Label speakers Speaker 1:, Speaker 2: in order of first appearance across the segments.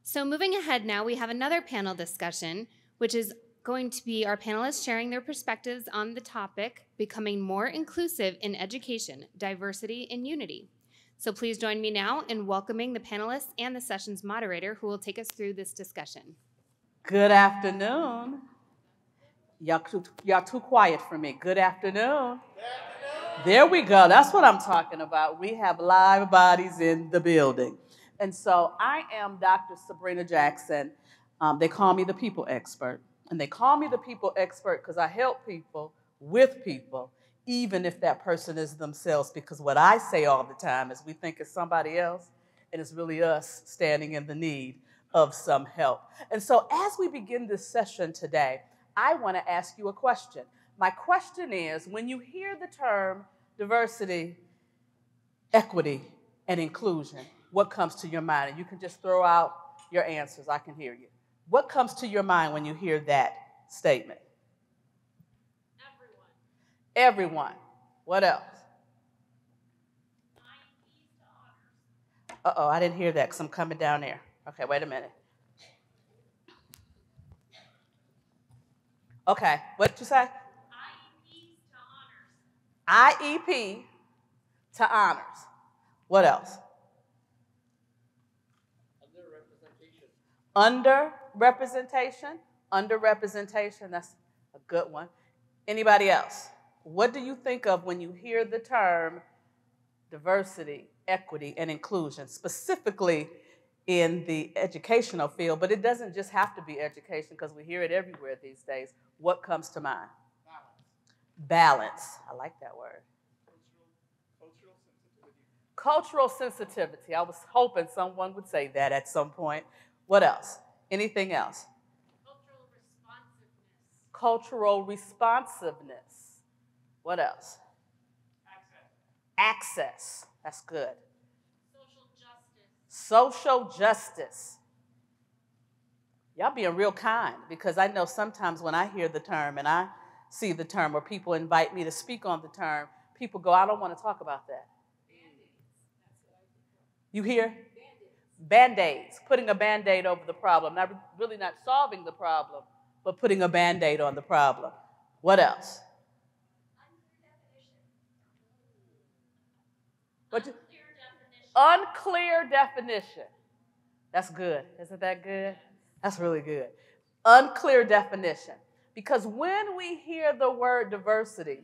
Speaker 1: So moving ahead now, we have another panel discussion, which is going to be our panelists sharing their perspectives on the topic, becoming more inclusive in education, diversity, and unity. So please join me now in welcoming the panelists and the session's moderator who will take us through this discussion.
Speaker 2: Good afternoon. Y'all too quiet for me. Good afternoon. There we go. That's what I'm talking about. We have live bodies in the building. And so I am Dr. Sabrina Jackson. They call me the people expert. And they call me the people expert because I help people with people, even if that person is themselves. Because what I say all the time is we think it's somebody else, and it's really us standing in the need of some help. And so as we begin this session today, I want to ask you a question. My question is, when you hear the term diversity, equity, and inclusion, what comes to your mind? And you can just throw out your answers. I can hear you. What comes to your mind when you hear that statement? Everyone. What else? Uh-oh, I didn't hear that because I'm coming down there. Okay, wait a minute. Okay, what did you say? IEP to honors. What else? Underrepresentation. Underrepresentation, that's a good one. Anybody else? What do you think of when you hear the term diversity, equity, and inclusion, specifically in the educational field? But it doesn't just have to be education because we hear it everywhere these days. What comes to mind? Balance. I like that word. Cultural sensitivity. I was hoping someone would say that at some point. What else? Anything else? Cultural responsiveness. What else? Access. That's good. Social justice. Y'all being real kind, because I know sometimes when I hear the term and I see the term or people invite me to speak on the term, people go, I don't want to talk about that. You hear? Band-aids. Putting a Band-aid over the problem. Really not solving the problem, but putting a Band-aid on the problem. What else? Unclear definition. That's good. Isn't that good? That's really good. Unclear definition. Because when we hear the word diversity,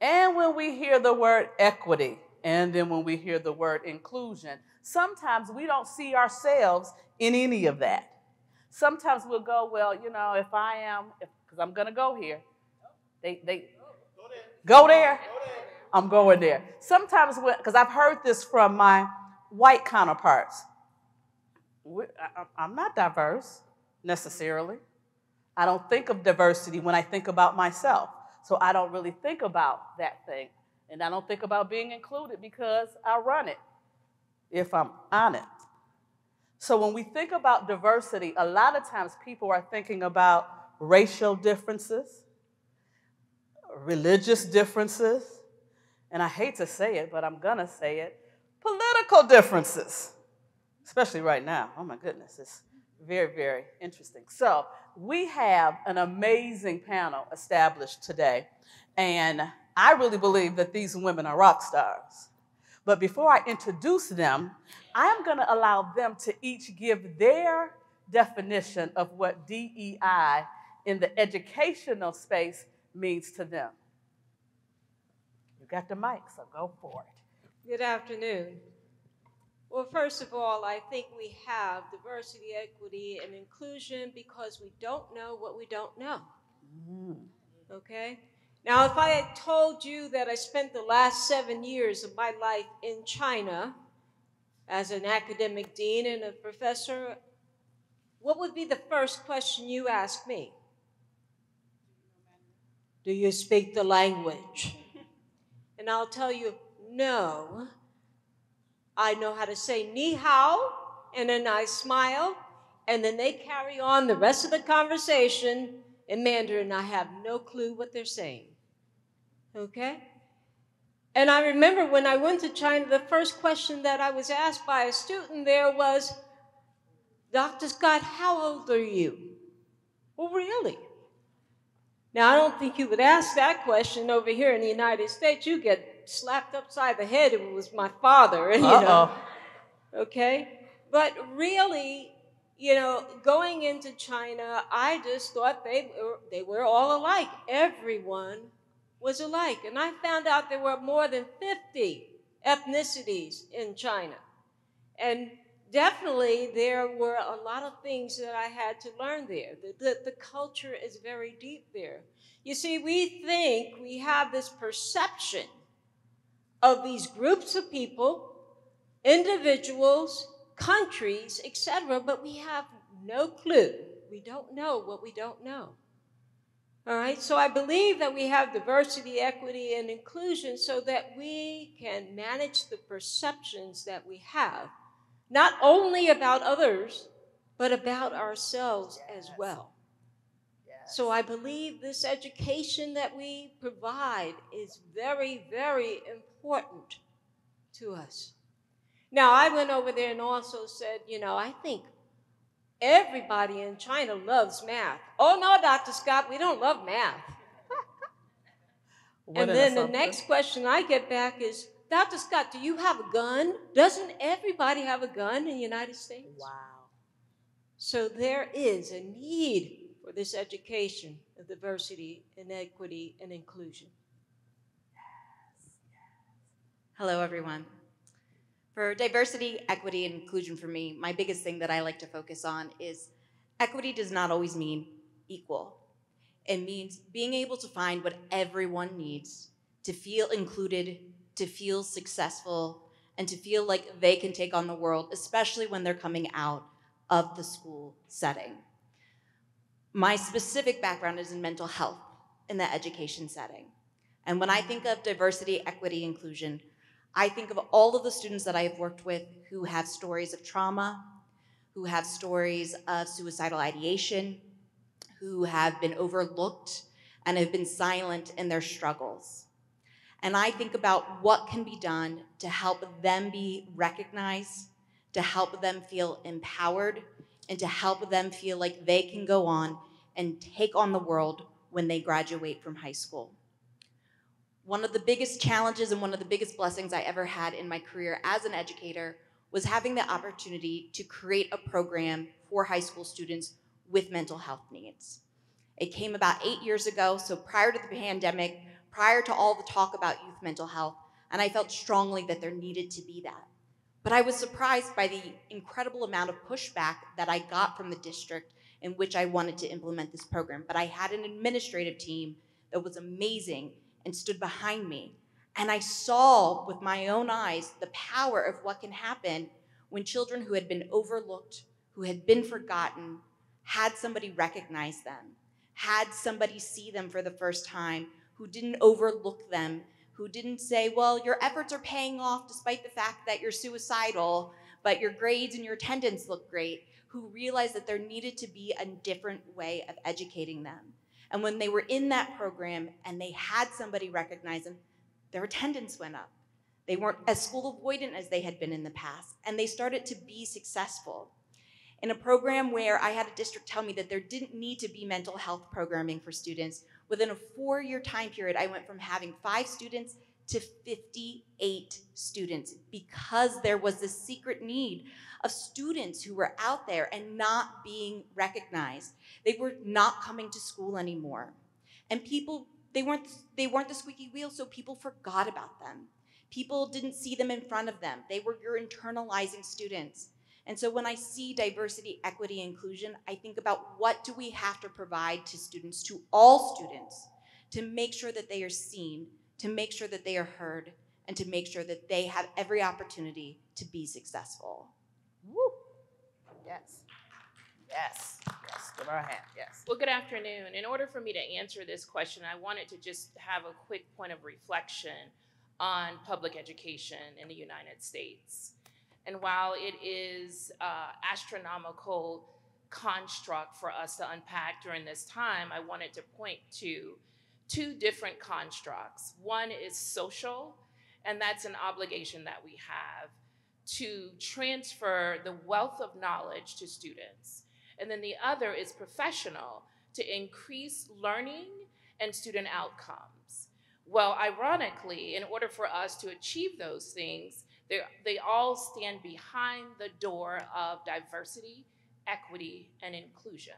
Speaker 2: and when we hear the word equity, and then when we hear the word inclusion, sometimes we don't see ourselves in any of that. Sometimes we'll go, well, you know, because I'm going to go here. Go there. I'm going there. Sometimes, because I've heard this from my white counterparts. I'm not diverse necessarily. I don't think of diversity when I think about myself. So I don't really think about that thing. And I don't think about being included because I run it, if I'm on it. So when we think about diversity, a lot of times people are thinking about racial differences, religious differences, and I hate to say it, but I'm going to say it, political differences, especially right now. Oh, my goodness, it's very, very interesting. So we have an amazing panel established today, and I really believe that these women are rock stars. But before I introduce them, I'm going to allow them to each give their definition of what DEI in the educational space means to them. You got the mic, so go for it.
Speaker 3: Good afternoon. Well, first of all, I think we have diversity, equity, and inclusion because we don't know what we don't know. Okay? Now, if I had told you that I spent the last 7 years of my life in China as an academic dean and a professor, what would be the first question you ask me? Do you speak the language? And I'll tell you, no. I know how to say ni hao, and then I smile, and then they carry on the rest of the conversation in Mandarin. I have no clue what they're saying. Okay? And I remember when I went to China, the first question that I was asked by a student there was, Dr. Scott, how old are you? Well, really? Now, I don't think you would ask that question over here in the United States. You get slapped upside the head if it was my father, you know. Okay? But really, you know, going into China, I just thought they were all alike. Everyone was alike. And I found out there were more than 50 ethnicities in China. And definitely there were a lot of things that I had to learn there. The culture is very deep there. You see, we think we have this perception of these groups of people, individuals, countries, etc., but we have no clue. We don't know what we don't know. All right, so I believe that we have diversity, equity, and inclusion so that we can manage the perceptions that we have, not only about others, but about ourselves as well. So I believe this education that we provide is very, very important to us. Now, I went over there and also said, you know, I think everybody in China loves math. Oh, no, Dr. Scott, we don't love math. And then the next question I get back is, Dr. Scott, do you have a gun? Doesn't everybody have a gun in the United States?
Speaker 2: Wow.
Speaker 3: So there is a need for this education of diversity and equity and inclusion.
Speaker 4: Hello, everyone. For diversity, equity, and inclusion for me, my biggest thing that I like to focus on is equity does not always mean equal. It means being able to find what everyone needs to feel included, to feel successful, and to feel like they can take on the world, especially when they're coming out of the school setting. My specific background is in mental health in the education setting. And when I think of diversity, equity, inclusion, I think of all of the students that I have worked with who have stories of trauma, who have stories of suicidal ideation, who have been overlooked and have been silent in their struggles. And I think about what can be done to help them be recognized, to help them feel empowered, and to help them feel like they can go on and take on the world when they graduate from high school. One of the biggest challenges and one of the biggest blessings I ever had in my career as an educator was having the opportunity to create a program for high school students with mental health needs. It came about 8 years ago, so prior to the pandemic, prior to all the talk about youth mental health, and I felt strongly that there needed to be that. But I was surprised by the incredible amount of pushback that I got from the district in which I wanted to implement this program. But I had an administrative team that was amazing and stood behind me. And I saw with my own eyes the power of what can happen when children who had been overlooked, who had been forgotten, had somebody recognize them, had somebody see them for the first time, who didn't overlook them, who didn't say, well, your efforts are paying off despite the fact that you're suicidal, but your grades and your attendance look great, who realized that there needed to be a different way of educating them. And when they were in that program and they had somebody recognize them, their attendance went up. They weren't as school avoidant as they had been in the past, and they started to be successful. In a program where I had a district tell me that there didn't need to be mental health programming for students, within a 4-year time period, I went from having 5 students to 58 students because there was this secret need of students who were out there and not being recognized. They were not coming to school anymore. And people, they weren't the squeaky wheel, so people forgot about them. People didn't see them in front of them. They were your internalizing students. And so when I see diversity, equity, inclusion, I think about what do we have to provide to students, to all students, to make sure that they are seen, to make sure that they are heard, and to make sure that they have every opportunity to be successful.
Speaker 2: Woo. Yes. Yes. Yes. Give her a hand. Yes.
Speaker 5: Well, good afternoon. In order for me to answer this question, I wanted to just have a quick point of reflection on public education in the United States. And while it is astronomical construct for us to unpack during this time, I wanted to point to 2 different constructs. One is social, and that's an obligation that we have to transfer the wealth of knowledge to students. And then the other is professional, to increase learning and student outcomes. Well, ironically, in order for us to achieve those things, they all stand behind the door of diversity, equity, and inclusion.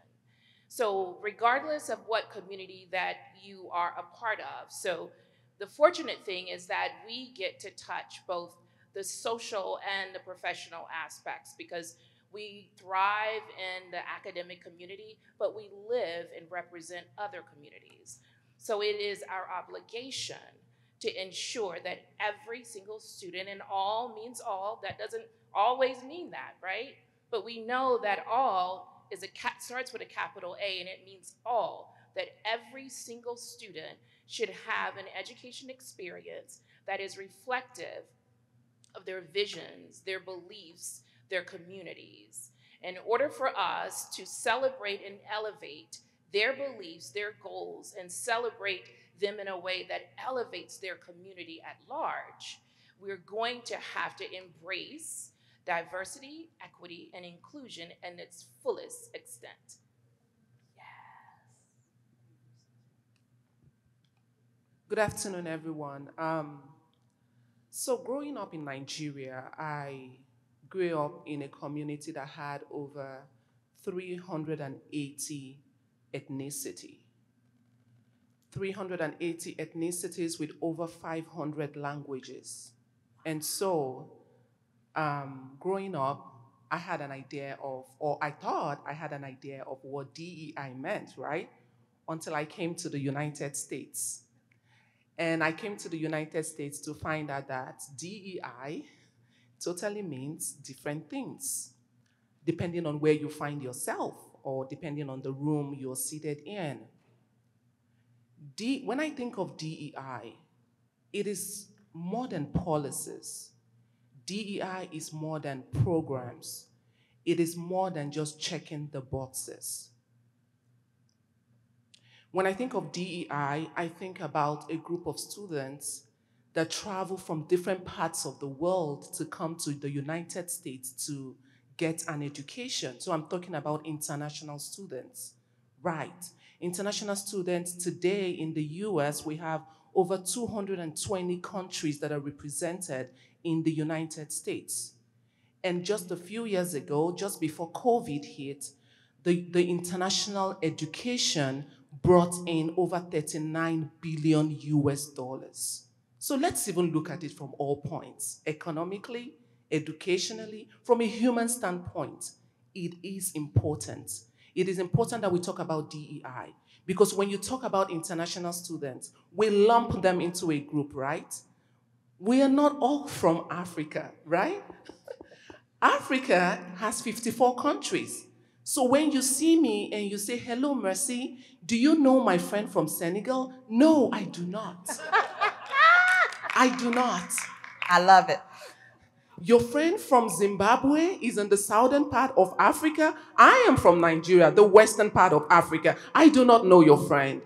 Speaker 5: So regardless of what community that you are a part of, so the fortunate thing is that we get to touch both the social and the professional aspects, because we thrive in the academic community, but we live and represent other communities. So it is our obligation to ensure that every single student, and all means all, that doesn't always mean that, right? But we know that all starts with a capital A, and it means all, that every single student should have an education experience that is reflective of their visions, their beliefs, their communities. In order for us to celebrate and elevate their beliefs, their goals, and celebrate them in a way that elevates their community at large, we're going to have to embrace diversity, equity, and inclusion in its fullest extent.
Speaker 6: Good afternoon, everyone. So growing up in Nigeria, I grew up in a community that had over 380 ethnicity. 380 ethnicities with over 500 languages. And so, growing up, I had an idea of, or I thought I had an idea of what DEI meant, right? Until I came to the United States. And I came to the United States to find out that DEI totally means different things, depending on where you find yourself or depending on the room you're seated in. When I think of DEI, it is more than policies. DEI is more than programs. It is more than just checking the boxes. When I think of DEI, I think about a group of students that travel from different parts of the world to come to the United States to get an education. So I'm talking about international students, right? International students today in the US, we have over 220 countries that are represented in the United States. And just a few years ago, just before COVID hit, the international education brought in over 39 billion US dollars. So let's even look at it from all points. Economically, educationally, from a human standpoint, it is important. It is important that we talk about DEI, because when you talk about international students, we lump them into a group, right? We are not all from Africa, right? Africa has 54 countries. So when you see me and you say, hello, Mercy, do you know my friend from Senegal? No, I do not. I do not.
Speaker 2: I love it.
Speaker 6: Your friend from Zimbabwe is in the southern part of Africa. I am from Nigeria, the western part of Africa. I do not know your friend.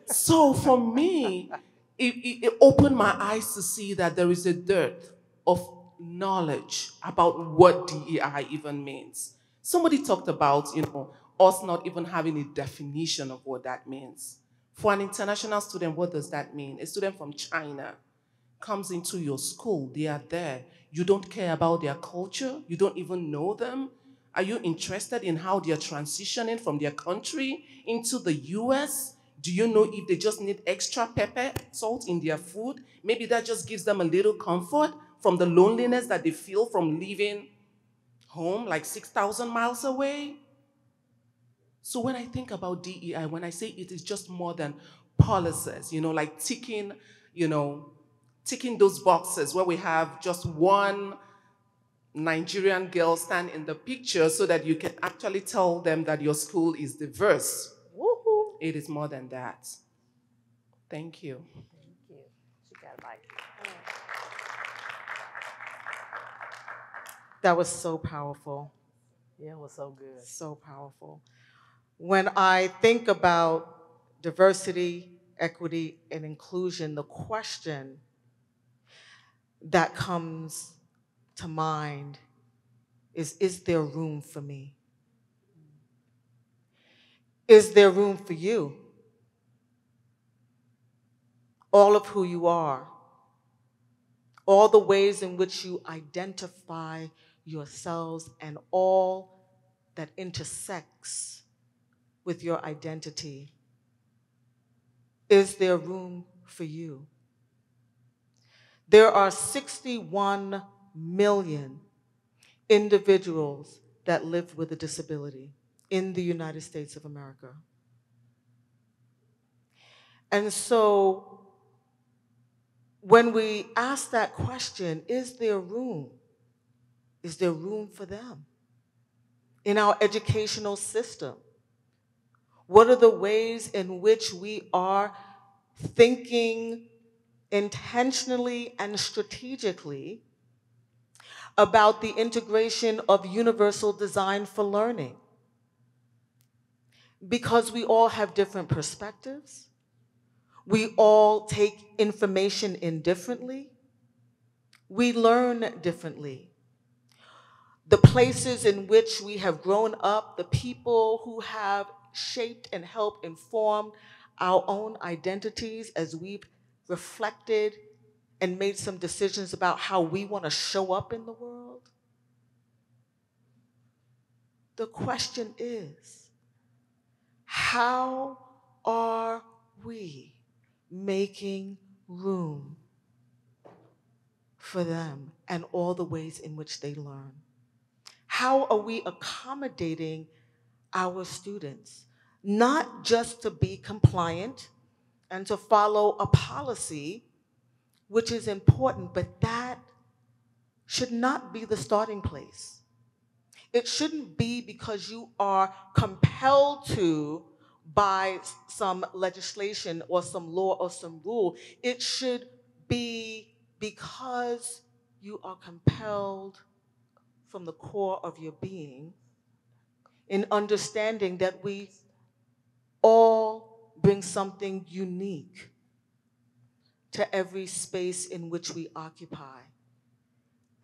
Speaker 6: So for me, it opened my eyes to see that there is a dearth of knowledge about what DEI even means. Somebody talked about, us not even having a definition of what that means. For an international student, what does that mean? A student from China comes into your school, they are there. You don't care about their culture, you don't even know them. Are you interested in how they are transitioning from their country into the US? Do you know if they just need extra pepper, salt in their food? Maybe that just gives them a little comfort from the loneliness that they feel from leaving home like 6,000 miles away. So when I think about DEI, when I say it is just more than policies, like ticking those boxes where we have just one Nigerian girl stand in the picture so that you can actually tell them that your school is diverse.
Speaker 2: Woohoo.
Speaker 6: It is more than that. Thank you.
Speaker 2: Thank you. She got a mic.
Speaker 7: That was so powerful.
Speaker 2: Yeah, it was so good.
Speaker 7: So powerful. When I think about diversity, equity, and inclusion, the question that comes to mind is there room for me? Is there room for you? All of who you are, all the ways in which you identify yourselves, and all that intersects with your identity. Is there room for you? There are 61 million individuals that live with a disability in the United States of America. And so when we ask that question, is there room? Is there room for them in our educational system? What are the ways in which we are thinking intentionally and strategically about the integration of universal design for learning? Because we all have different perspectives. We all take information in differently. We learn differently. The places in which we have grown up, the people who have shaped and helped inform our own identities as we've reflected and made some decisions about how we want to show up in the world. The question is, how are we making room for them and all the ways in which they learn? How are we accommodating our students, not just to be compliant and to follow a policy, which is important, but that should not be the starting place. It shouldn't be because you are compelled to by some legislation or some law or some rule. It should be because you are compelled from the core of your being in understanding that we all bring something unique to every space in which we occupy,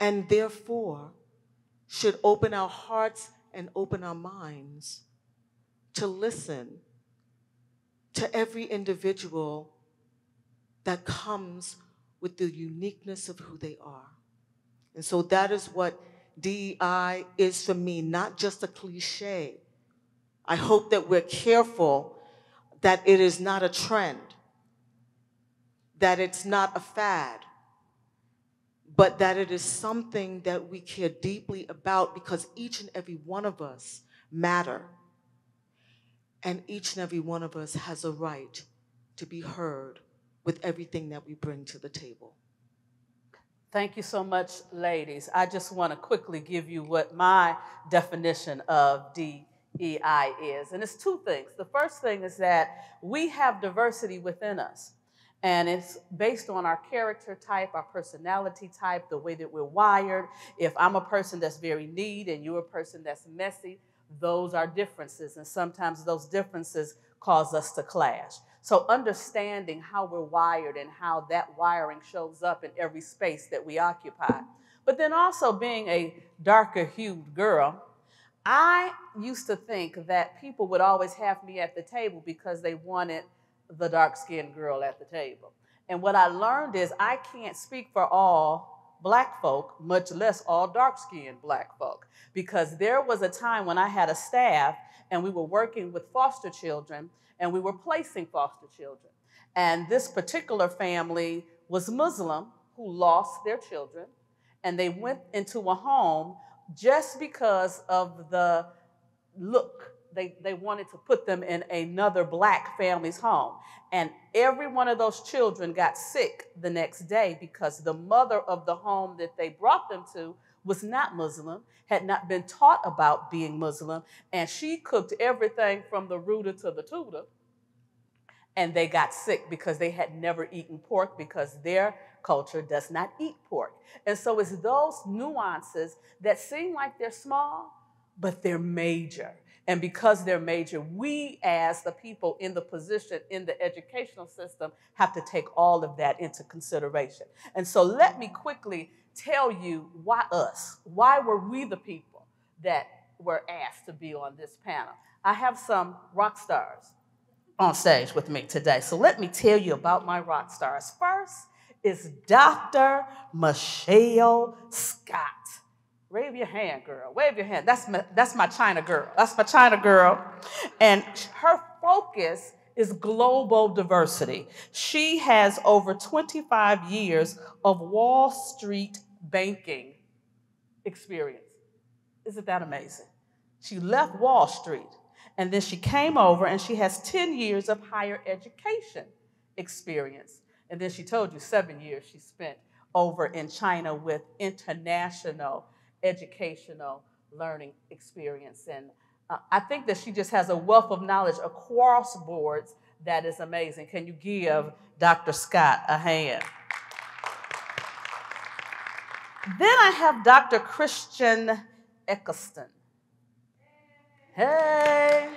Speaker 7: and therefore should open our hearts and open our minds to listen to every individual that comes with the uniqueness of who they are. And so that is what DEI is for me, not just a cliche. I hope that we're careful that it is not a trend, that it's not a fad, but that it is something that we care deeply about, because each and every one of us matter. And each and every one of us has a right to be heard with everything that we bring to the table.
Speaker 2: Thank you so much, ladies. I just want to quickly give you what my definition of DEI is. And it's two things. The first thing is that we have diversity within us. And it's based on our character type, our personality type, the way that we're wired. If I'm a person that's very neat and you're a person that's messy, those are differences. And sometimes those differences cause us to clash. So understanding how we're wired and how that wiring shows up in every space that we occupy. But then also being a darker hued girl, I used to think that people would always have me at the table because they wanted the dark-skinned girl at the table. And what I learned is I can't speak for all Black folk, much less all dark-skinned Black folk, because there was a time when I had a staff and we were working with foster children and we were placing foster children. And this particular family was Muslim who lost their children, and they went into a home just because of the look. They wanted to put them in another Black family's home. And every one of those children got sick the next day because the mother of the home that they brought them to was not Muslim, had not been taught about being Muslim, and she cooked everything from the rooter to the tutor. And they got sick because they had never eaten pork, because their culture does not eat pork. And so it's those nuances that seem like they're small, but they're major. And because they're major, we as the people in the position in the educational system have to take all of that into consideration. And so let me quickly tell you why us. Why were we the people that were asked to be on this panel? I have some rock stars on stage with me today. So let me tell you about my rock stars. First is Dr. Michele Scott. Wave your hand, girl. Wave your hand. That's my China girl. That's my China girl. And her focus is global diversity. She has over 25 years of Wall Street banking experience. Isn't that amazing? She left Wall Street, and then she came over, and she has 10 years of higher education experience. And then she told you 7 years she spent over in China with international educational learning experience. And I think that she just has a wealth of knowledge across boards that is amazing. Can you give Dr. Scott a hand? Then I have Dr. Kristen Eccleston. Hey.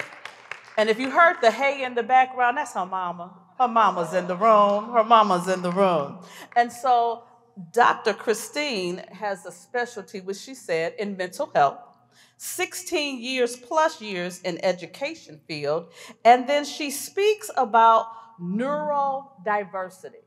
Speaker 2: And if you heard the hey in the background, that's her mama. Her mama's in the room. Her mama's in the room. And so Dr. Christine has a specialty, which she said, in mental health, 16 years plus years in education field, and then she speaks about neurodiversity.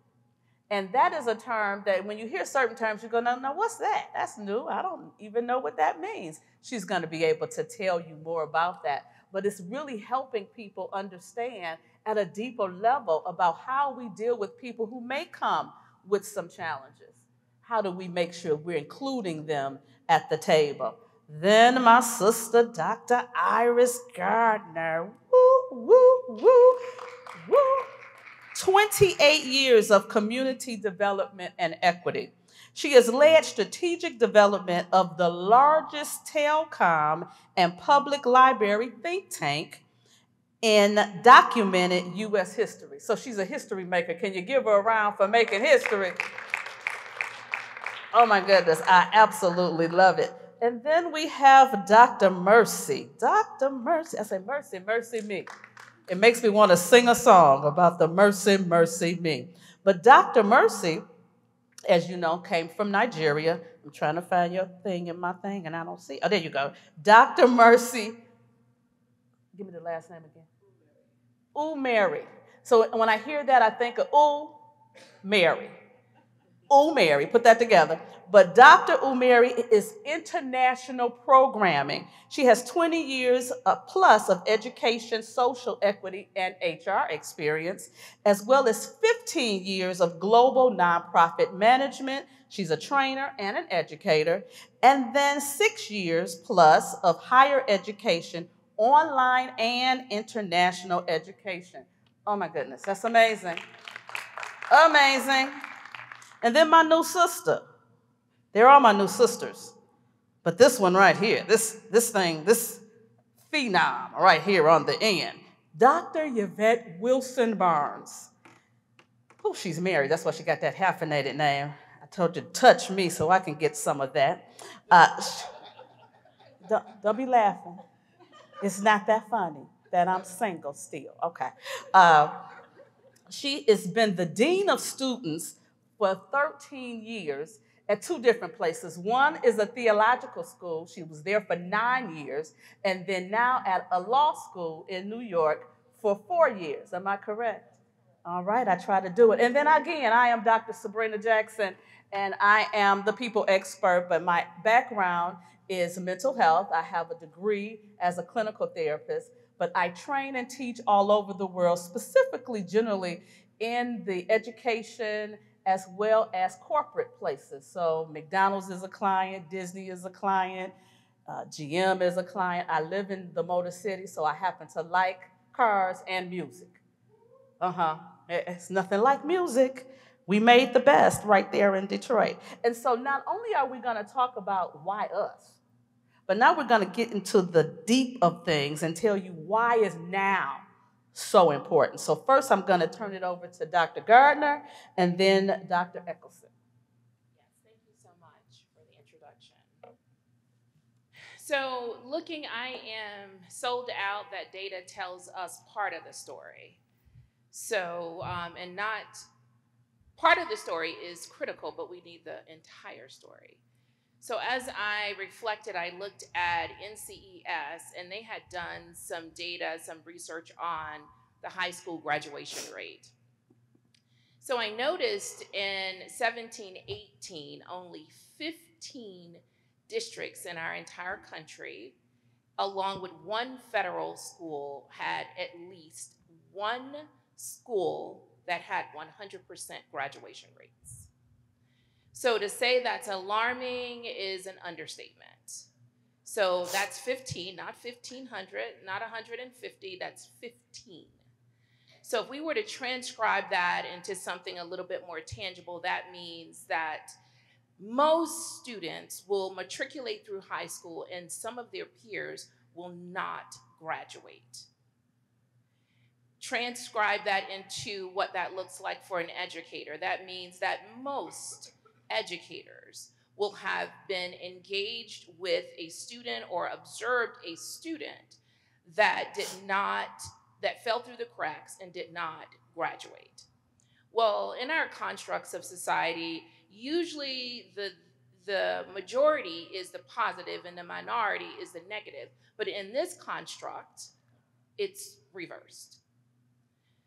Speaker 2: And that is a term that when you hear certain terms, you go, no, what's that? That's new. I don't even know what that means. She's going to be able to tell you more about that. But it's really helping people understand at a deeper level about how we deal with people who may come with some challenges. How do we make sure we're including them at the table? Then my sister, Dr. Iris Garner. Woo, woo, woo, woo. 28 years of community development and equity. She has led strategic development of the largest telecom and public library think tank in documented U.S. history. So she's a history maker. Can you give her a round for making history? Oh my goodness, I absolutely love it. And then we have Dr. Mercy. Dr. Mercy, I say mercy, mercy me. It makes me want to sing a song about the mercy, mercy me. But Dr. Mercy, as you know, came from Nigeria. I'm trying to find your thing in my thing, and I don't see. Oh, there you go. Dr. Mercy. Give me the last name again. Umeri. So when I hear that, I think of Mary. Umeri, put that together. But Dr. Umeri is international programming. She has 20 years plus of education, social equity, and HR experience, as well as 15 years of global nonprofit management. She's a trainer and an educator, and then 6 years plus of higher education, online and international education. Oh my goodness, that's amazing. Amazing. And then my new sister. They're all my new sisters. But this one right here, this phenom right here on the end, Dr. Yvette Wilson Barnes. Oh, she's married. That's why she got that hyphenated name. I told you to touch me so I can get some of that. Don't be laughing. It's not that funny that I'm single still. Okay. She has been the dean of students for 13 years at 2 different places. One is a theological school. She was there for 9 years, and then now at a law school in New York for 4 years. Am I correct? All right, I try to do it. And then again, I am Dr. Sabrina Jackson, and I am the people expert, but my background is mental health. I have a degree as a clinical therapist, but I train and teach all over the world, specifically generally in the education as well as corporate places. So McDonald's is a client, Disney is a client, GM is a client. I live in the Motor City, so I happen to like cars and music. It's nothing like music. We made the best right there in Detroit. And so not only are we going to talk about why us, but now we're going to get into the deep of things and tell you why is now so important. So first, I'm going to turn it over to Dr. Garner and then Dr. Eccleston.
Speaker 5: Yes, thank you so much for the introduction. So I am sold out that data tells us part of the story. So, and not part of the story is critical, but we need the entire story. So as I reflected, I looked at NCES, and they had done some data, some research on the high school graduation rate. So I noticed in 17-18, only 15 districts in our entire country, along with one federal school, had at least one school that had 100% graduation rates. So to say that's alarming is an understatement. So that's 15, not 1,500, not 150, that's 15. So if we were to transcribe that into something a little bit more tangible, that means that most students will matriculate through high school and some of their peers will not graduate. Transcribe that into what that looks like for an educator. That means that most educators will have been engaged with a student or observed a student that fell through the cracks and did not graduate. Well, in our constructs of society, usually the majority is the positive and the minority is the negative. But in this construct, it's reversed.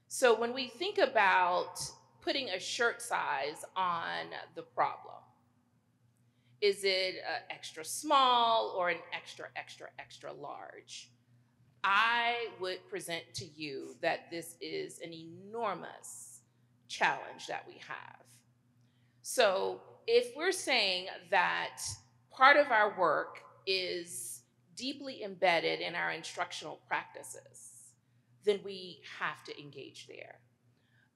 Speaker 5: So when we think about putting a shirt size on the problem, is it extra small or an extra, extra, extra large? I would present to you that this is an enormous challenge that we have. So if we're saying that part of our work is deeply embedded in our instructional practices, then we have to engage there.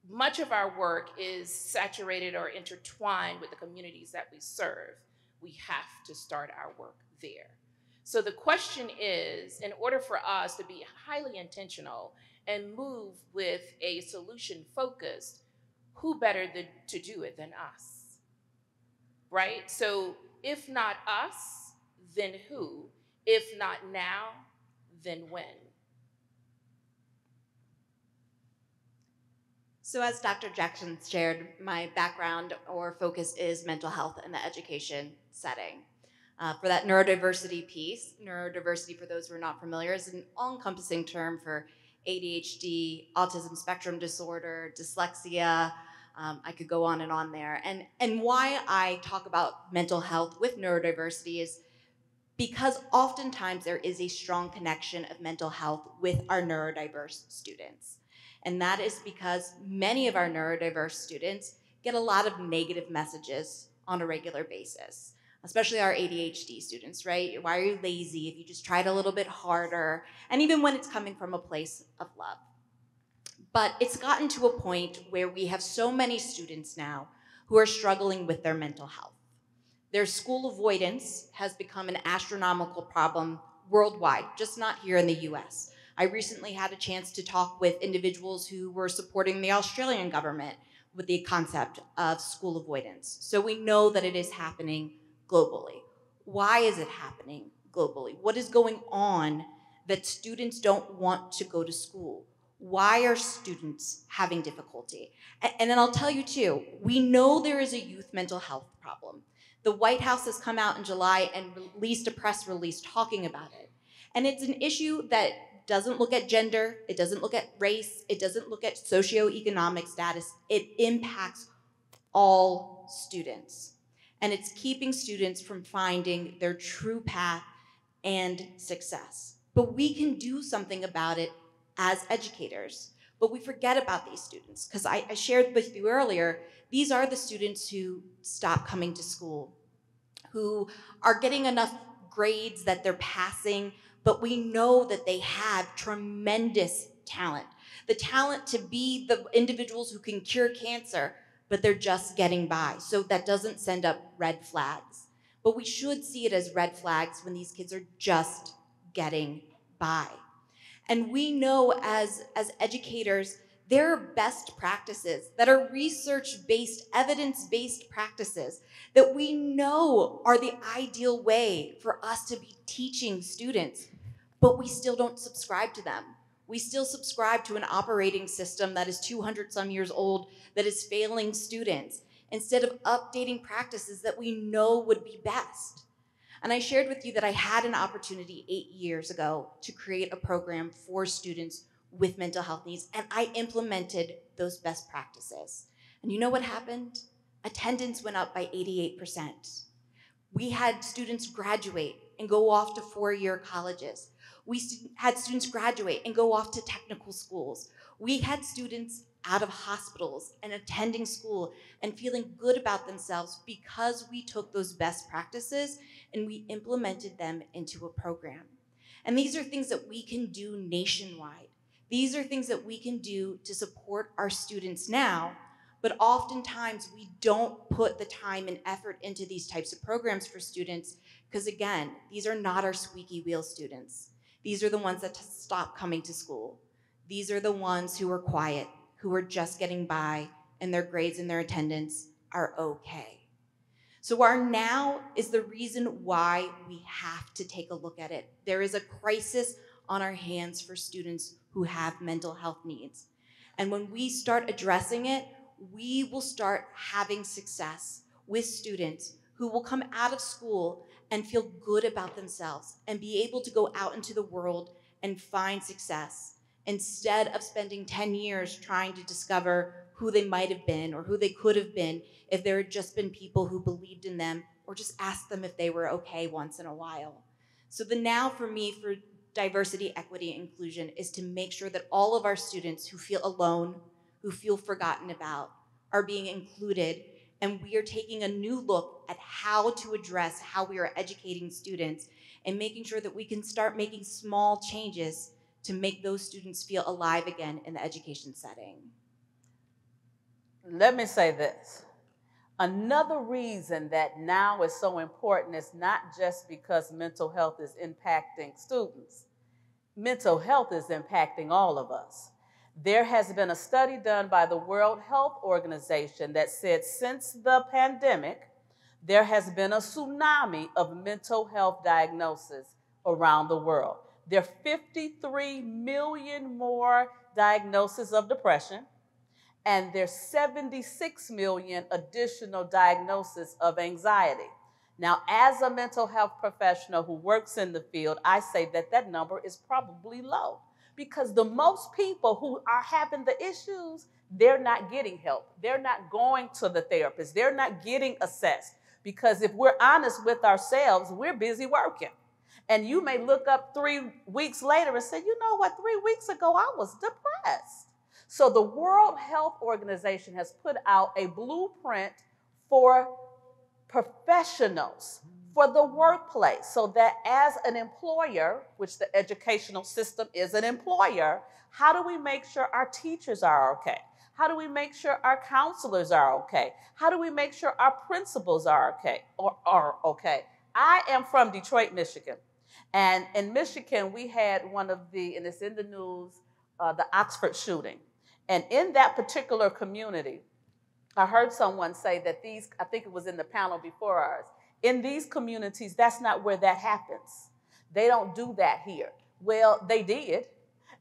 Speaker 5: Much of our work is saturated or intertwined with the communities that we serve. We have to start our work there. So the question is, in order for us to be highly intentional and move with a solution focused, who better to do it than us, right? So if not us, then who? If not now, then when?
Speaker 4: So as Dr. Jackson shared, my background or focus is mental health in the education setting. For that neurodiversity piece, neurodiversity, for those who are not familiar, is an all-encompassing term for ADHD, autism spectrum disorder, dyslexia. I could go on and on there. And why I talk about mental health with neurodiversity is because oftentimes there is a strong connection of mental health with our neurodiverse students. And that is because many of our neurodiverse students get a lot of negative messages on a regular basis, especially our ADHD students, right? Why are you lazy if you just tried a little bit harder? And even when it's coming from a place of love. But it's gotten to a point where we have so many students now who are struggling with their mental health. Their school avoidance has become an astronomical problem worldwide, just not here in the US. I recently had a chance to talk with individuals who were supporting the Australian government with the concept of school avoidance. So we know that it is happening globally. Why is it happening globally? What is going on that students don't want to go to school? Why are students having difficulty? And then I'll tell you too, we know there is a youth mental health problem. The White House has come out in July and released a press release talking about it. And it's an issue that doesn't look at gender, it doesn't look at race, it doesn't look at socioeconomic status, it impacts all students. And it's keeping students from finding their true path and success. But we can do something about it as educators. But we forget about these students, because I shared with you earlier, these are the students who stop coming to school, who are getting enough grades that they're passing, but we know that they have tremendous talent. The talent to be the individuals who can cure cancer, but they're just getting by. So that doesn't send up red flags. But we should see it as red flags when these kids are just getting by. And we know as educators, there are best practices that are research-based, evidence-based practices that we know are the ideal way for us to be teaching students, but we still don't subscribe to them. We still subscribe to an operating system that is 200 some years old that is failing students instead of updating practices that we know would be best. And I shared with you that I had an opportunity 8 years ago to create a program for students with mental health needs, and I implemented those best practices. And you know what happened? Attendance went up by 88%. We had students graduate and go off to four-year colleges. We had students graduate and go off to technical schools. We had students out of hospitals and attending school and feeling good about themselves because we took those best practices and we implemented them into a program. And these are things that we can do nationwide. These are things that we can do to support our students now, but oftentimes we don't put the time and effort into these types of programs for students because, again, these are not our squeaky wheel students. These are the ones that stop coming to school. These are the ones who are quiet, who are just getting by, and their grades and their attendance are okay. So our now is the reason why we have to take a look at it. There is a crisis on our hands for students who have mental health needs. And when we start addressing it, we will start having success with students who will come out of school and feel good about themselves and be able to go out into the world and find success instead of spending 10 years trying to discover who they might have been or who they could have been if there had just been people who believed in them or just asked them if they were okay once in a while. So the now for me for diversity, equity, and inclusion is to make sure that all of our students who feel alone, who feel forgotten about, are being included, and we are taking a new look at how to address how we are educating students and making sure that we can start making small changes to make those students feel alive again in the education setting.
Speaker 2: Let me say this. Another reason that now is so important is not just because mental health is impacting students. Mental health is impacting all of us. There has been a study done by the World Health Organization that said since the pandemic, there has been a tsunami of mental health diagnoses around the world. There are 53 million more diagnoses of depression, and there's 76 million additional diagnoses of anxiety. Now, as a mental health professional who works in the field, I say that that number is probably low because the most people who are having the issues, they're not getting help. They're not going to the therapist. They're not getting assessed because if we're honest with ourselves, we're busy working. And you may look up 3 weeks later and say, you know what, 3 weeks ago I was depressed. So the World Health Organization has put out a blueprint for professionals, for the workplace, so that as an employer, which the educational system is an employer, how do we make sure our teachers are okay? How do we make sure our counselors are okay? How do we make sure our principals are okay? I am from Detroit, Michigan. And in Michigan, we had one of the, and it's in the news, the Oxford shooting. And in that particular community, I heard someone say that these, I think it was in the panel before ours, in these communities, that's not where that happens. They don't do that here. Well, they did.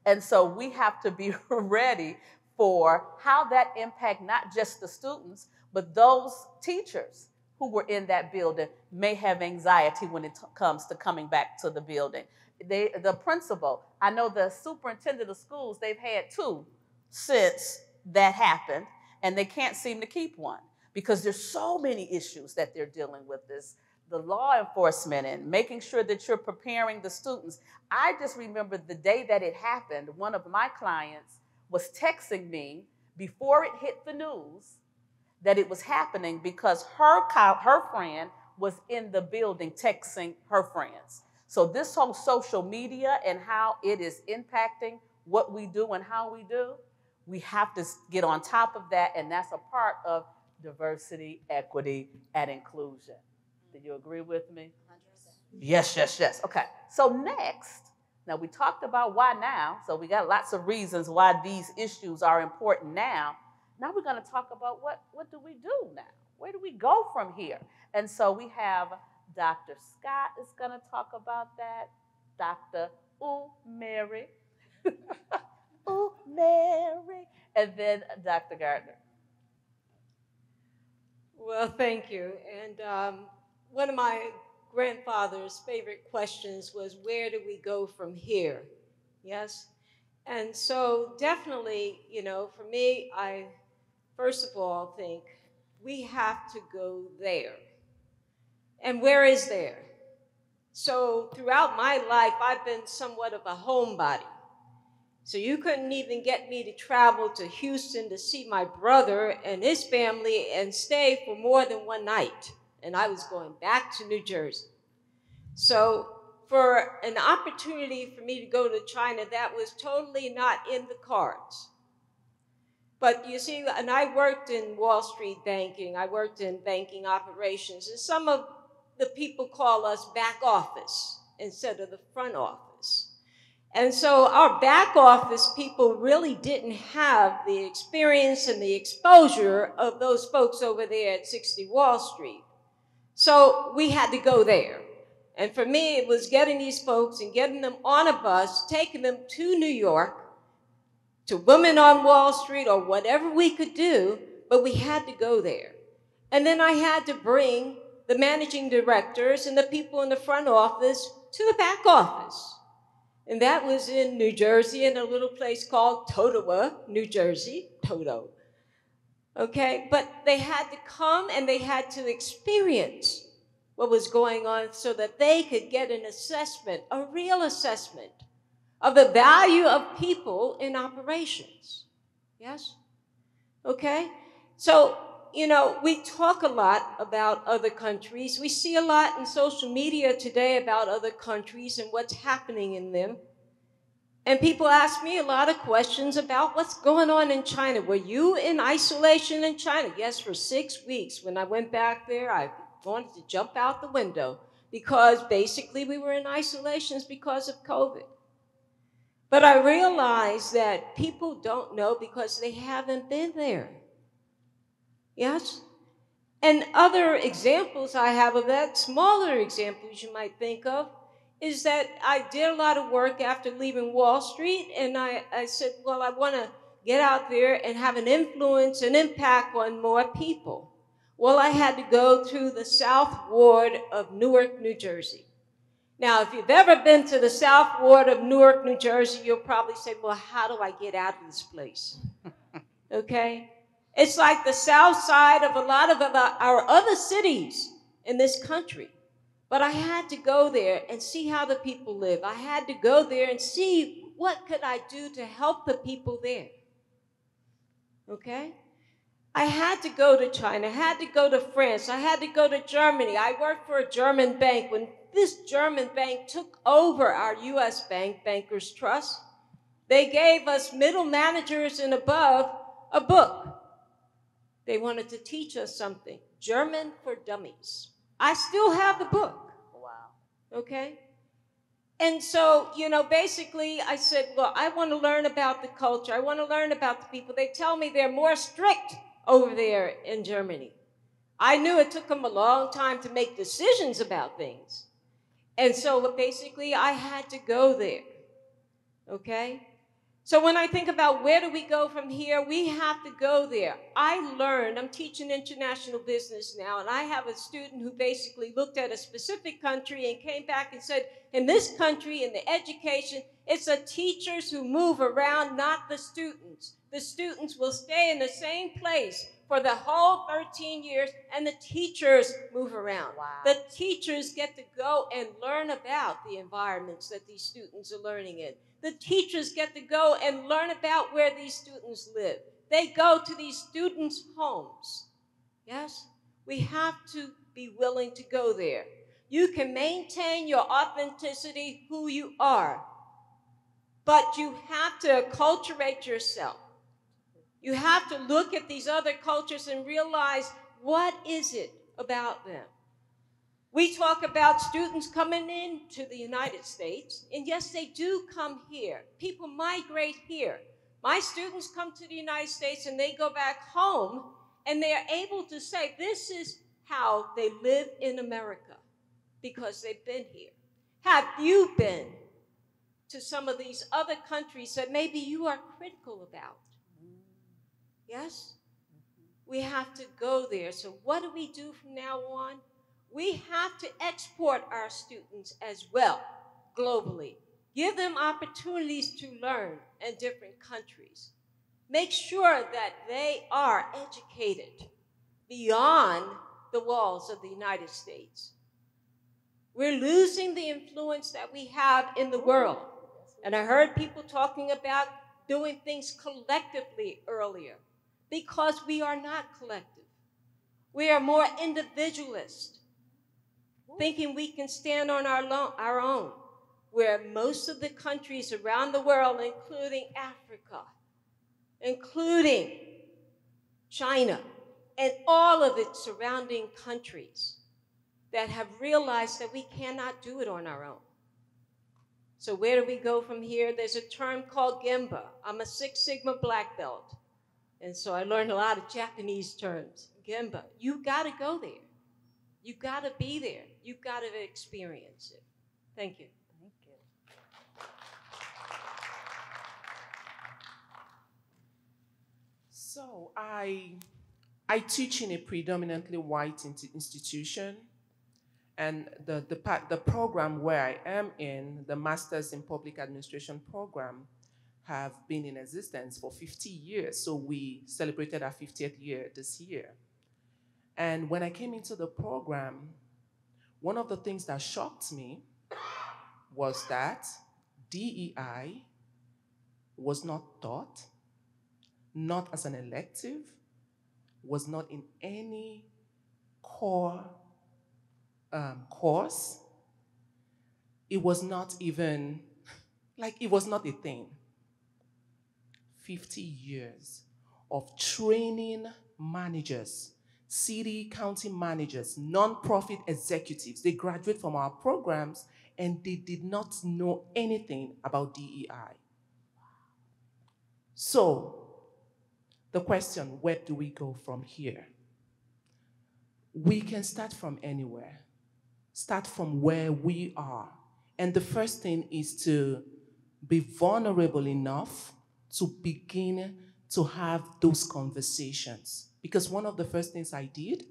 Speaker 2: And so we have to be ready for how that impact not just the students, but those teachers who were in that building may have anxiety when it comes to coming back to the building. The principal, I know the superintendent of schools, they've had 2 since that happened, and they can't seem to keep one because there's so many issues that they're dealing with this, the law enforcement and making sure that you're preparing the students. I just remember the day that it happened, one of my clients was texting me before it hit the news that it was happening because her friend was in the building texting her friends. So this whole social media and how it is impacting what we do and how we do, we have to get on top of that, and that's a part of diversity, equity, and inclusion. Do you agree with me? 100%. Yes. Okay, so next, now we talked about why now, so we got lots of reasons why these issues are important now. Now we're going to talk about what do we do now? Where do we go from here? And so we have Dr. Scott is going to talk about that, Dr. Umeri Umeri. And then Dr. Garner.
Speaker 3: Well, thank you. And one of my grandfather's favorite questions was, where do we go from here? Yes? And so definitely, for me, I first of all think we have to go there. And where is there? So throughout my life, I've been somewhat of a homebody. So you couldn't even get me to travel to Houston to see my brother and his family and stay for more than one night. And I was going back to New Jersey. So for an opportunity for me to go to China, that was totally not in the cards. But you see, and I worked in Wall Street banking, I worked in banking operations, and some of the people call us back office instead of the front office. And so our back office people really didn't have the experience and the exposure of those folks over there at 60 Wall Street. So we had to go there. And for me, it was getting these folks and getting them on a bus, taking them to New York, to Women on Wall Street or whatever we could do, but we had to go there. And then I had to bring the managing directors and the people in the front office to the back office. And that was in New Jersey, in a little place called Totowa, New Jersey, Toto. Okay, but they had to come and they had to experience what was going on so that they could get an assessment, a real assessment of the value of people in operations. Yes? Okay? So, we talk a lot about other countries. We see a lot in social media today about other countries and what's happening in them. And people ask me a lot of questions about what's going on in China. Were you in isolation in China? Yes, for 6 weeks. When I went back there, I wanted to jump out the window because basically we were in isolations because of COVID. But I realize that people don't know because they haven't been there. Yes? And other examples I have of that, smaller examples you might think of, is that I did a lot of work after leaving Wall Street, and I said, well, I want to get out there and have an influence and impact on more people. Well, I had to go to the South Ward of Newark, New Jersey. Now, if you've ever been to the South Ward of Newark, New Jersey, you'll probably say, well, how do I get out of this place? Okay? It's like the south side of a lot of our other cities in this country. But I had to go there and see how the people live. I had to go there and see what could I do to help the people there. Okay? I had to go to China. I had to go to France. I had to go to Germany. I worked for a German bank. When this German bank took over our U.S. bank, Bankers Trust, they gave us middle managers and above a book. They wanted to teach us something, German for Dummies. I still have the book.
Speaker 2: Wow.
Speaker 3: Okay? And so, basically I said, well, I want to learn about the culture. I want to learn about the people. They tell me they're more strict over there in Germany. I knew it took them a long time to make decisions about things. And so basically I had to go there. Okay? So when I think about where do we go from here, we have to go there. I'm teaching international business now, and I have a student who basically looked at a specific country and came back and said, in this country, in the education, it's the teachers who move around, not the students. The students will stay in the same place for the whole 13 years, and the teachers move around.
Speaker 2: Wow.
Speaker 3: The teachers get to go and learn about the environments that these students are learning in. The teachers get to go and learn about where these students live. They go to these students' homes. Yes? We have to be willing to go there. You can maintain your authenticity, who you are, but you have to acculturate yourself. You have to look at these other cultures and realize, what is it about them? We talk about students coming into the United States, and yes, they do come here. People migrate here. My students come to the United States and they go back home, and they are able to say, this is how they live in America, because they've been here. Have you been? to some of these other countries that maybe you are critical about. Yes? We have to go there. So what do we do from now on? We have to export our students as well, globally. Give them opportunities to learn in different countries. Make sure that they are educated beyond the walls of the United States. We're losing the influence that we have in the world. And I heard people talking about doing things collectively earlier, because we are not collective. We are more individualist, thinking we can stand on our own, where most of the countries around the world, including Africa, including China, and all of its surrounding countries, that have realized that we cannot do it on our own. So where do we go from here? There's a term called Gemba. I'm a Six Sigma black belt. And so I learned a lot of Japanese terms. Gemba. You gotta go there. You gotta be there. You gotta experience it. Thank you.
Speaker 2: Thank you.
Speaker 6: So I teach in a predominantly white institution, and the program where I am in, the Masters in Public Administration program, have been in existence for 50 years. So we celebrated our 50th year this year. And when I came into the program, one of the things that shocked me was that DEI was not taught, not as an elective, was not in any core course. It was not even, it was not a thing. 50 years of training managers, city, county managers, nonprofit executives. They graduate from our programs and they did not know anything about DEI. So, the question, where do we go from here? We can start from anywhere. Start from where we are. And the first thing is to be vulnerable enough to begin to have those conversations. Because one of the first things I did,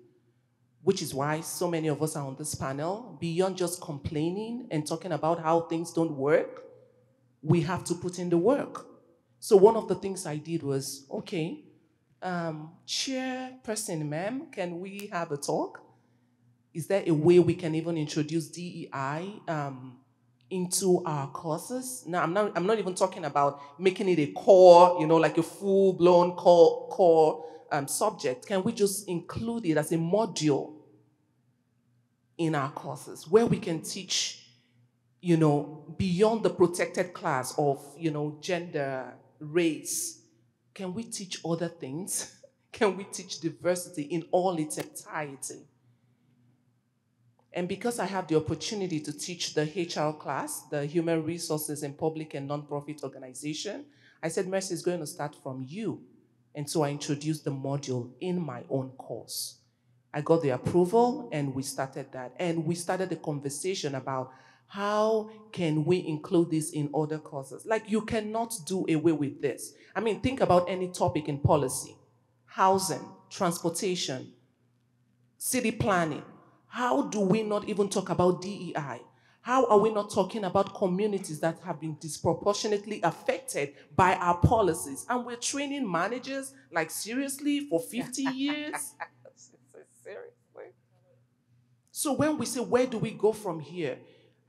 Speaker 6: which is why so many of us are on this panel, beyond just complaining and talking about how things don't work, we have to put in the work. So one of the things I did was, okay, chairperson, ma'am, can we have a talk? Is there a way we can even introduce DEI into our courses? Now, I'm not even talking about making it a core, like a full-blown core subject. Can we just include it as a module in our courses where we can teach, beyond the protected class of, gender, race? Can we teach other things? Can we teach diversity in all its entirety? And because I have the opportunity to teach the HR class, the Human Resources in Public and Nonprofit Organization, I said, Mercy is going to start from you. And so I introduced the module in my own course. I got the approval and we started that. And we started the conversation about how can we include this in other courses? Like, you cannot do away with this. I mean, think about any topic in policy: housing, transportation, city planning. How do we not even talk about DEI? How are we not talking about communities that have been disproportionately affected by our policies? And we're training managers, like, seriously, for 50 years? Seriously? So when we say, where do we go from here?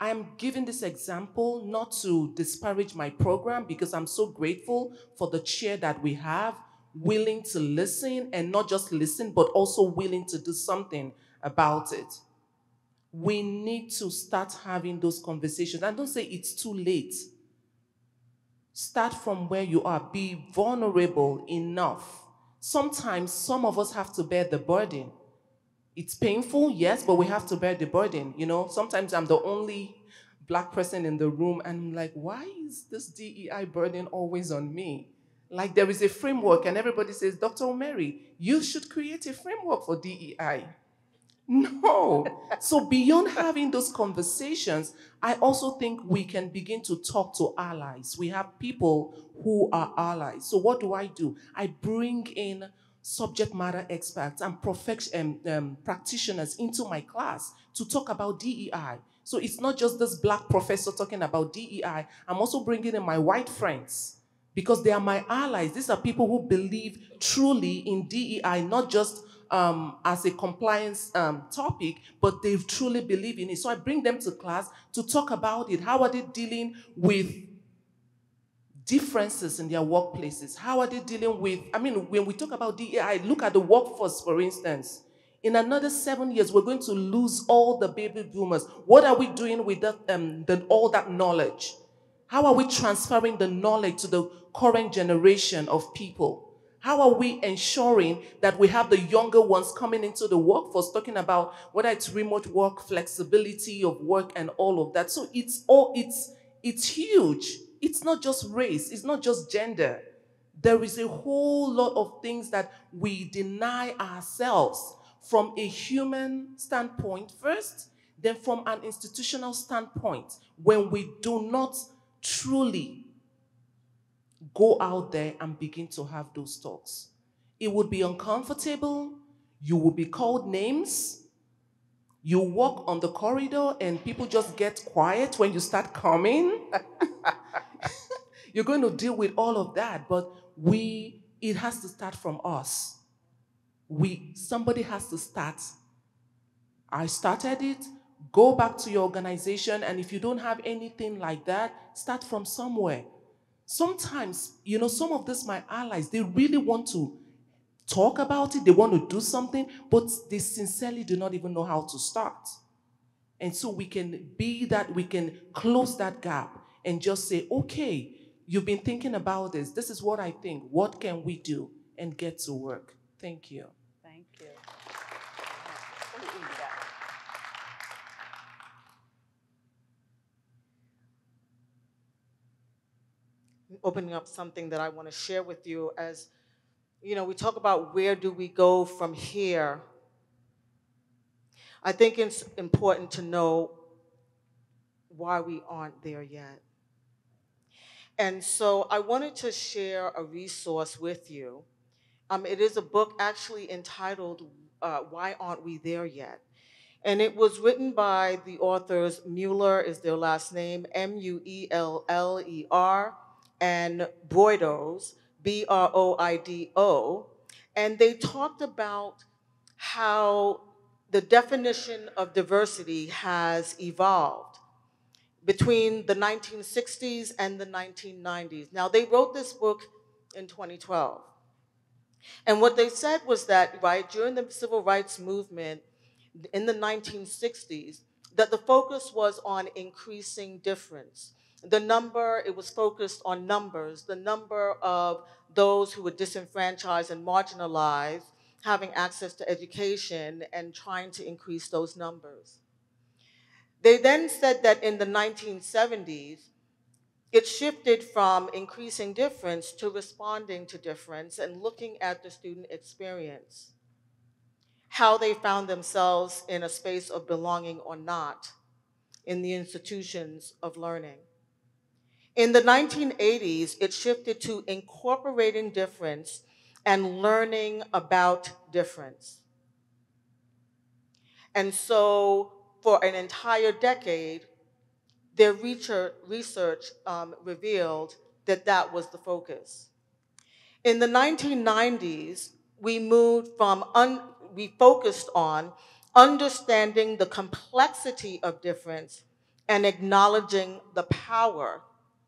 Speaker 6: I'm giving this example not to disparage my program, because I'm so grateful for the chair that we have, willing to listen, and not just listen, but also willing to do something about it. We need to start having those conversations. And don't say it's too late. Start from where you are. Be vulnerable enough. Sometimes some of us have to bear the burden. It's painful, yes, but we have to bear the burden. Sometimes I'm the only black person in the room, and I'm like, why is this DEI burden always on me? Like, there is a framework, and everybody says, Dr. Umeri, you should create a framework for DEI. No. So beyond having those conversations, I also think we can begin to talk to allies. We have people who are allies. So what do? I bring in subject matter experts and practitioners into my class to talk about DEI. So it's not just this black professor talking about DEI. I'm also bringing in my white friends because they are my allies. These are people who believe truly in DEI, not just as a compliance topic, but they truly believe in it. So I bring them to class to talk about it. How are they dealing with differences in their workplaces? How are they dealing with, when we talk about DEI, look at the workforce, for instance. In another 7 years, we're going to lose all the baby boomers. What are we doing with that, all that knowledge? How are we transferring the knowledge to the current generation of people? How are we ensuring that we have the younger ones coming into the workforce, talking about whether it's remote work, flexibility of work, and all of that? So it's huge. It's not just race. It's not just gender. There is a whole lot of things that we deny ourselves from a human standpoint first, then from an institutional standpoint, when we do not truly go out there and begin to have those talks. It would be uncomfortable. You will be called names. You walk on the corridor and people just get quiet when you start coming. You're going to deal with all of that, but it has to start from us. Somebody has to start. I started it. Go back to your organization, and if you don't have anything like that, start from somewhere. Sometimes, some of these my allies, they really want to talk about it, they want to do something, but they sincerely do not even know how to start. And so we can close that gap and just say, okay, you've been thinking about this. This is what I think. What can we do? And get to work. Thank you.
Speaker 2: Thank you.
Speaker 7: Opening up something that I want to share with you as, we talk about where do we go from here. I think it's important to know why we aren't there yet. And so I wanted to share a resource with you. It is a book actually entitled, Why Aren't We There Yet? And it was written by the authors, Mueller is their last name, Mueller, and Broidos, Broido. And they talked about how the definition of diversity has evolved between the 1960s and the 1990s. Now, they wrote this book in 2012. And what they said was that, right, during the civil rights movement in the 1960s, that the focus was on increasing difference. It was focused on numbers, the number of those who were disenfranchised and marginalized having access to education and trying to increase those numbers. They then said that in the 1970s, it shifted from increasing difference to responding to difference and looking at the student experience, how they found themselves in a space of belonging or not in the institutions of learning. In the 1980s, it shifted to incorporating difference and learning about difference. And so for an entire decade, their research revealed that that was the focus. In the 1990s, we focused on understanding the complexity of difference and acknowledging the power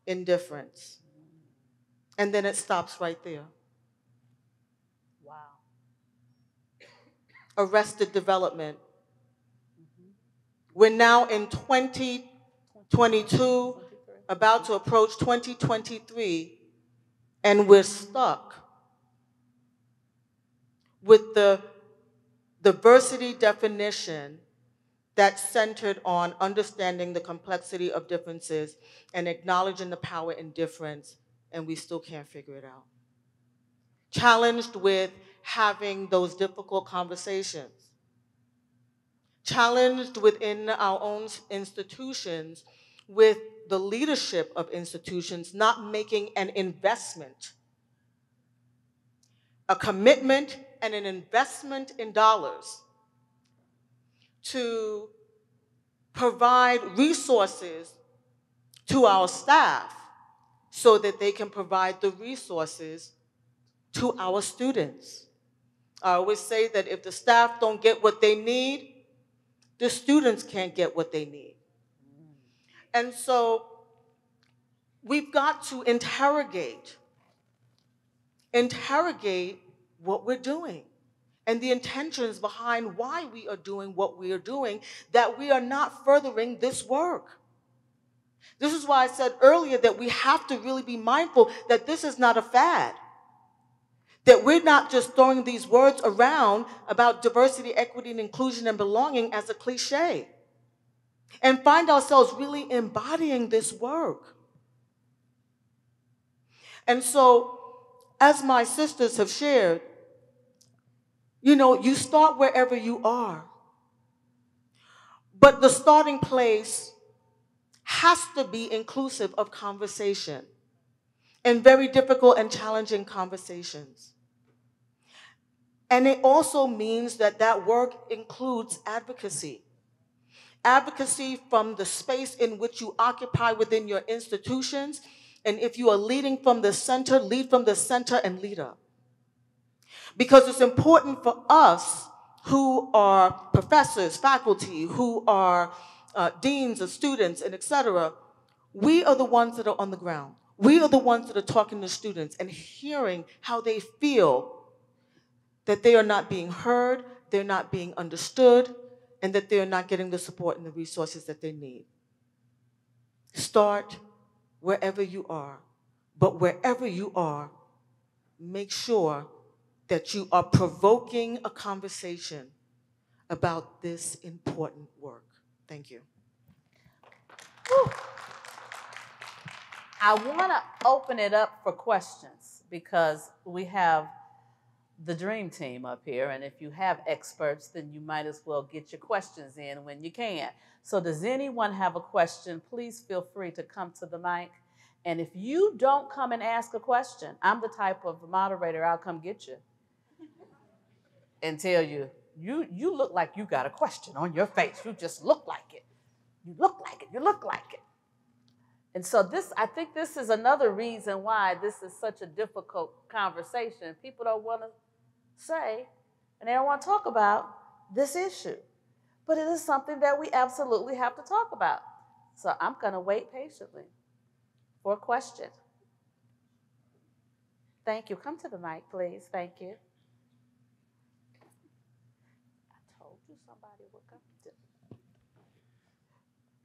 Speaker 7: in difference. And then it stops right there.
Speaker 2: Wow.
Speaker 7: Arrested development. We're now in 2022, about to approach 2023, and we're stuck with the diversity definition that's centered on understanding the complexity of differences and acknowledging the power in difference, and we still can't figure it out. Challenged with having those difficult conversations. challenged within our own institutions with the leadership of institutions not making an investment, a commitment and an investment in dollars to provide resources to our staff so that they can provide the resources to our students. I always say that if the staff don't get what they need, the students can't get what they need. And so we've got to interrogate what we're doing and the intentions behind why we are doing what we are doing, that we are not furthering this work. This is why I said earlier that we have to really be mindful that this is not a fad. That we're not just throwing these words around about diversity, equity, and inclusion and belonging as a cliche. And find ourselves really embodying this work. And so, as my sisters have shared, you start wherever you are. But the starting place has to be inclusive of conversation and very difficult and challenging conversations. And it also means that that work includes advocacy. Advocacy from the space in which you occupy within your institutions. And if you are leading from the center, lead from the center and lead up. Because it's important for us who are professors, faculty, who are deans of students, and et cetera, we are the ones that are on the ground. We are the ones that are talking to students and hearing how they feel that they are not being heard, they're not being understood, and that they're not getting the support and the resources that they need. Start wherever you are, but wherever you are, make sure that you are provoking a conversation about this important work. Thank you.
Speaker 2: Whew. I want to open it up for questions because we have the dream team up here, and if you have experts, then you might as well get your questions in when you can. So does anyone have a question? Please feel free to come to the mic. And if you don't come and ask a question, I'm the type of moderator, I'll come get you and tell you, you look like you got a question on your face. You just look like it. You look like it. You look like it. And so I think this is another reason why this is such a difficult conversation. People don't want to say, and they don't want to talk about this issue. But it is something that we absolutely have to talk about. So I'm going to wait patiently for a question. Thank you. Come to the mic, please. Thank you. I told you somebody would come to.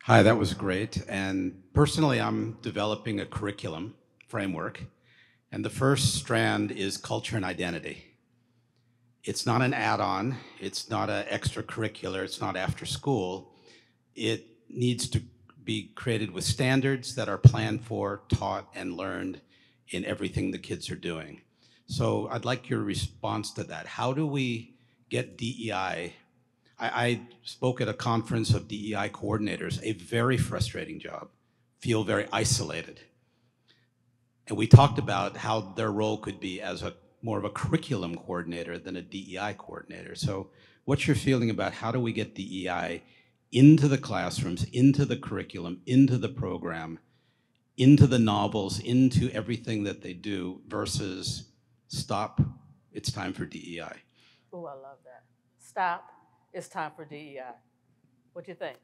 Speaker 8: Hi, that was great. And personally, I'm developing a curriculum framework. And the first strand is culture and identity. It's not an add-on. It's not an extracurricular. It's not after school. It needs to be created with standards that are planned for, taught, and learned in everything the kids are doing. So I'd like your response to that. How do we get DEI? I spoke at a conference of DEI coordinators, a very frustrating job, feel very isolated. And we talked about how their role could be as more of a curriculum coordinator than a DEI coordinator. So what's your feeling about how do we get DEI into the classrooms, into the curriculum, into the program, into the novels, into everything that they do versus stop, it's time for DEI?
Speaker 2: Oh, I love that. Stop, it's time for DEI. What do you think?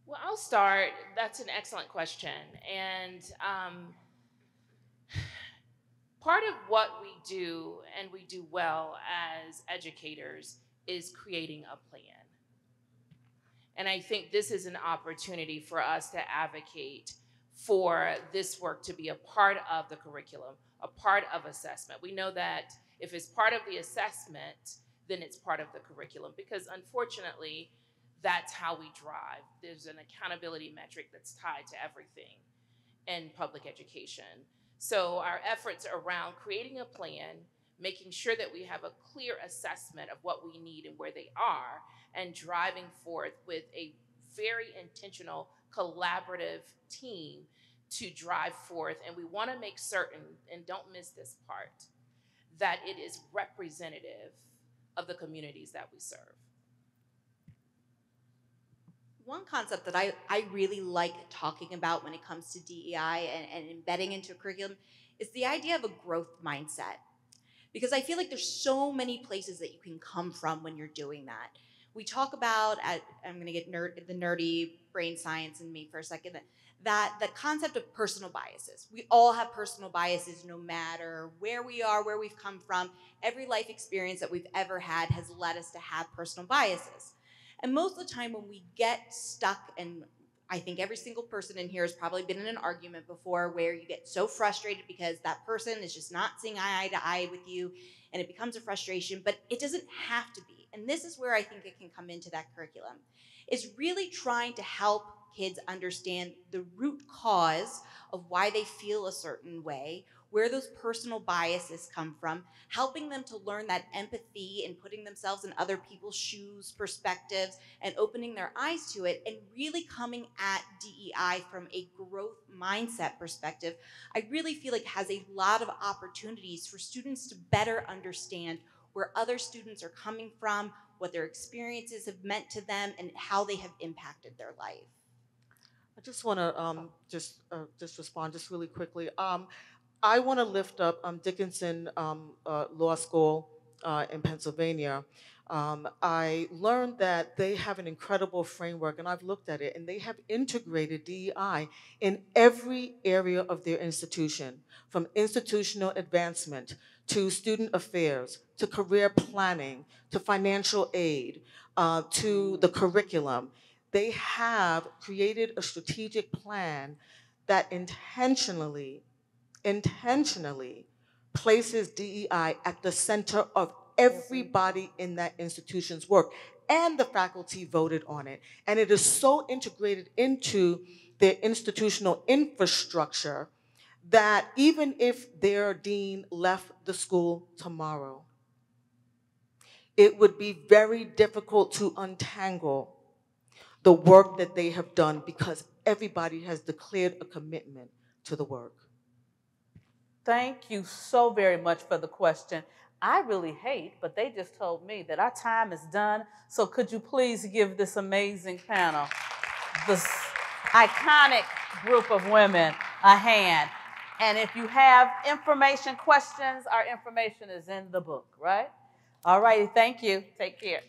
Speaker 5: Well, I'll start. That's an excellent question. And part of what we do, and we do well as educators, is creating a plan. And I think this is an opportunity for us to advocate for this work to be a part of the curriculum, a part of assessment. We know that if it's part of the assessment, then it's part of the curriculum, because unfortunately, that's how we drive. There's an accountability metric that's tied to everything in public education. So our efforts around creating a plan, making sure that we have a clear assessment of what we need and where they are, and driving forth with a very intentional, collaborative team to drive forth. And we want to make certain, and don't miss this part, that it is representative of the communities that we serve.
Speaker 4: One concept that I really like talking about when it comes to DEI and embedding into a curriculum is the idea of a growth mindset. Because I feel like there's so many places that you can come from when you're doing that. We talk about, I'm going to get the nerdy brain science in me for a second, that the concept of personal biases. We all have personal biases no matter where we are, where we've come from. Every life experience that we've ever had has led us to have personal biases. And most of the time when we get stuck, and I think every single person in here has probably been in an argument before where you get so frustrated because that person is just not seeing eye to eye with you, and it becomes a frustration, but it doesn't have to be. And this is where I think it can come into that curriculum, is really trying to help kids understand the root cause of why they feel a certain way, where those personal biases come from, helping them to learn that empathy and putting themselves in other people's shoes, perspectives, and opening their eyes to it, and really coming at DEI from a growth mindset perspective. I really feel like has a lot of opportunities for students to better understand where other students are coming from, what their experiences have meant to them, and how they have impacted their life.
Speaker 7: I just want to just respond just really quickly. I want to lift up Dickinson Law School in Pennsylvania. I learned that they have an incredible framework, and I've looked at it, and they have integrated DEI in every area of their institution, from institutional advancement to student affairs, to career planning, to financial aid, to the curriculum. They have created a strategic plan that intentionally places DEI at the center of everybody in that institution's work, and the faculty voted on it. And it is so integrated into their institutional infrastructure that even if their dean left the school tomorrow, it would be very difficult to untangle the work that they have done because everybody has declared a commitment to the work.
Speaker 2: Thank you so very much for the question. I really hate, but they just told me that our time is done. So could you please give this amazing panel, this iconic group of women, a hand? And if you have information questions, our information is in the book, right? All righty, thank you. Take care.